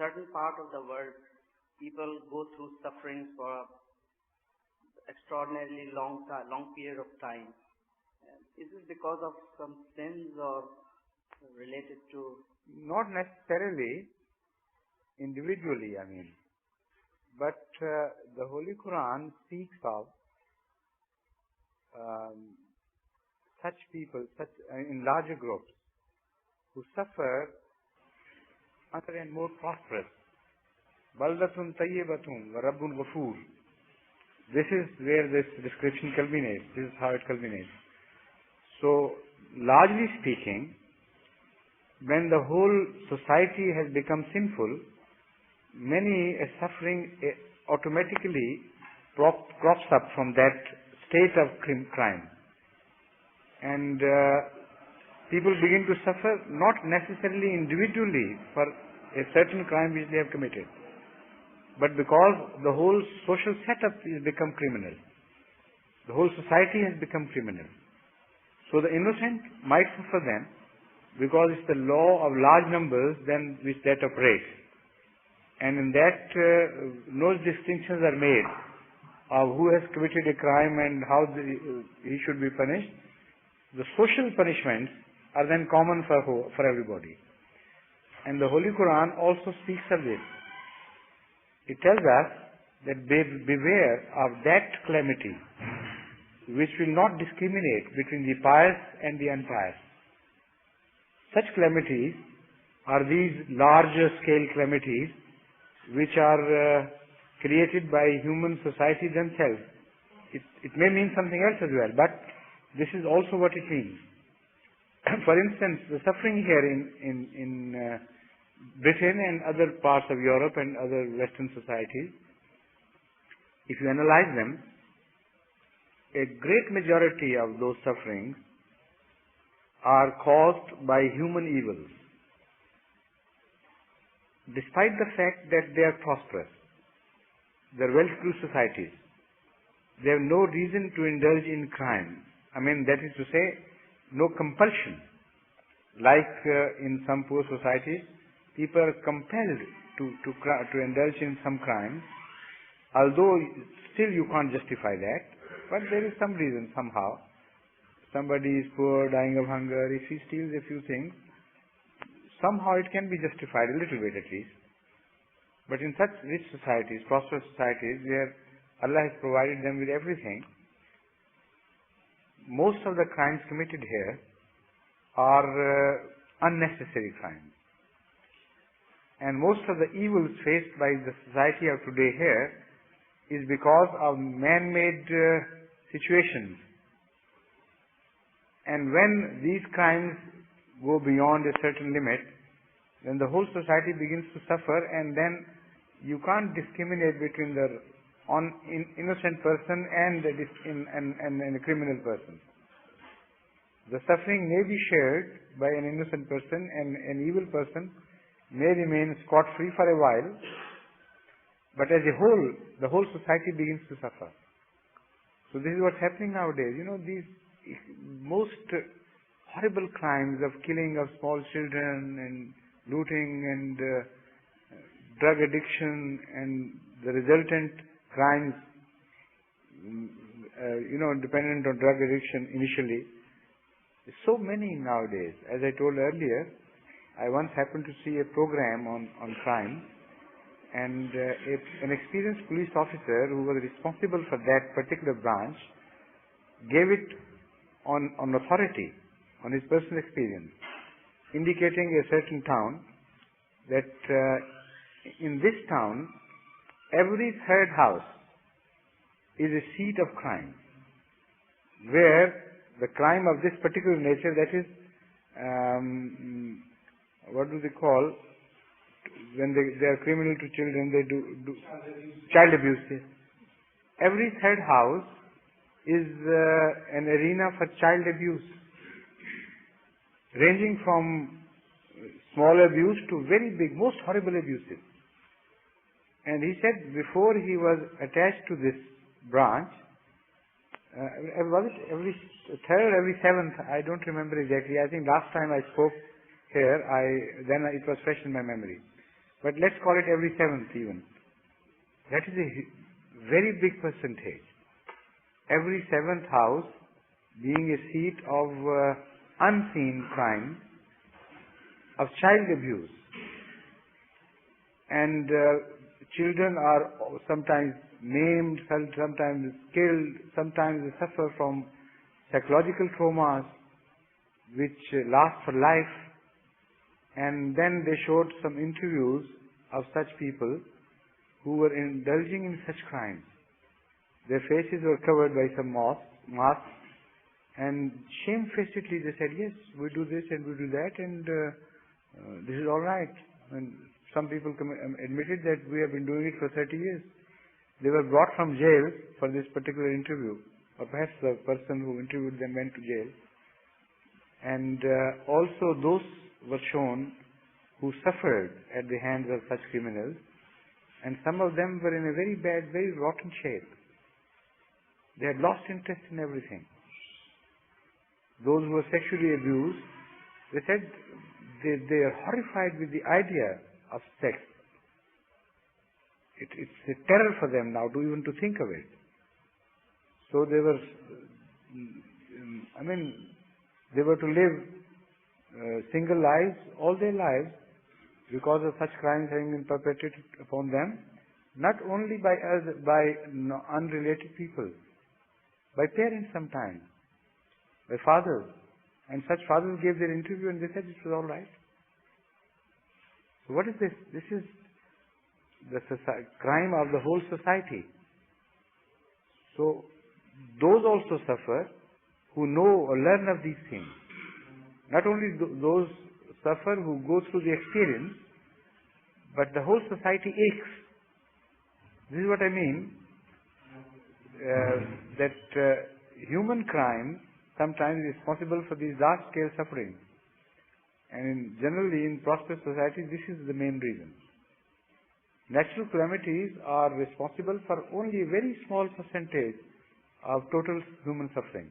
certain part of the world, people go through suffering for extraordinarily long period of time. Is this because of some sins or related to? Not necessarily individually, but the Holy Quran speaks of such people, in larger groups, who suffer other and more prosperous. Baldatun tayyibatun wa rabbun ghafur. This is where this description culminates. This is how it culminates. So, largely speaking, when the whole society has become sinful, many suffering automatically crops up from that state of crime. And people begin to suffer not necessarily individually for a certain crime which they have committed, but because the whole social setup has become criminal. The whole society has become criminal. So the innocent might suffer then, because it's the law of large numbers then which that operates. And in that, no distinctions are made of who has committed a crime and how he should be punished. The social punishments are then common for everybody. And the Holy Quran also speaks of this. It tells us that beware of that calamity which will not discriminate between the pious and the impious. Such calamities are these larger scale calamities which are created by human society themselves. It may mean something else as well, but this is also what it means. For instance, the suffering here in Britain and other parts of Europe and other Western societies, if you analyze them, a great majority of those sufferings are caused by human evils. Despite the fact that they are prosperous, they are well-to-do societies, they have no reason to indulge in crime. That is to say, no compulsion. Like in some poor societies, people are compelled to indulge in some crime, although still you can't justify that, but there is some reason somehow. Somebody is poor, dying of hunger, if he steals a few things, somehow it can be justified, a little bit at least. But in such rich societies, prosperous societies, where Allah has provided them with everything, most of the crimes committed here are unnecessary crimes. And most of the evils faced by the society of today here is because of man-made situations. And when these crimes go beyond a certain limit, then the whole society begins to suffer, and then you can't discriminate between the innocent person and a criminal person. The suffering may be shared by an innocent person, and an evil person may remain scot-free for a while, but as a whole, the whole society begins to suffer. So this is what's happening nowadays. These most horrible crimes of killing of small children and looting and drug addiction and the resultant crimes, dependent on drug addiction initially. So many nowadays. As I told earlier, I once happened to see a program on crime, and an experienced police officer who was responsible for that particular branch gave it on authority, on his personal experience, indicating a certain town that in this town, every third house is a seat of crime, where the crime of this particular nature, that is, what do they call, when they are criminal to children, they do child abuse. Every third house is an arena for child abuse, ranging from small abuse to very big, most horrible abuses. And he said before he was attached to this branch, was it every third, every seventh, I don't remember exactly. I think last time I spoke here, then it was fresh in my memory. but let's call it every 7th even. That is a very big percentage. Every 7th house being a seat of unseen crime, of child abuse. And children are sometimes maimed, sometimes killed, sometimes they suffer from psychological traumas which last for life. And then they showed some interviews of such people who were indulging in such crimes. Their faces were covered by some masks, and shamefacedly they said, yes, we do this and we do that, and this is all right. And some people admitted that we have been doing it for 30 years. They were brought from jail for this particular interview, or perhaps the person who interviewed them went to jail. And also those were shown who suffered at the hands of such criminals, and some of them were in a very bad, very rotten shape. They had lost interest in everything. Those who were sexually abused, they said they are horrified with the idea of sex. It's a terror for them now to even to think of it. So they were, they were to live single lives all their lives because of such crimes having been perpetrated upon them, not only by unrelated people, by parents sometimes, by fathers. And such fathers gave their interview and they said it was all right. So what is this? This is the crime of the whole society. So those also suffer who know or learn of these things. Not only those suffer who go through the experience, but the whole society aches. This is what I mean, that human crime sometimes is responsible for these large-scale sufferings. And generally in prosperous societies, this is the main reason. Natural calamities are responsible for only a very small percentage of total human suffering.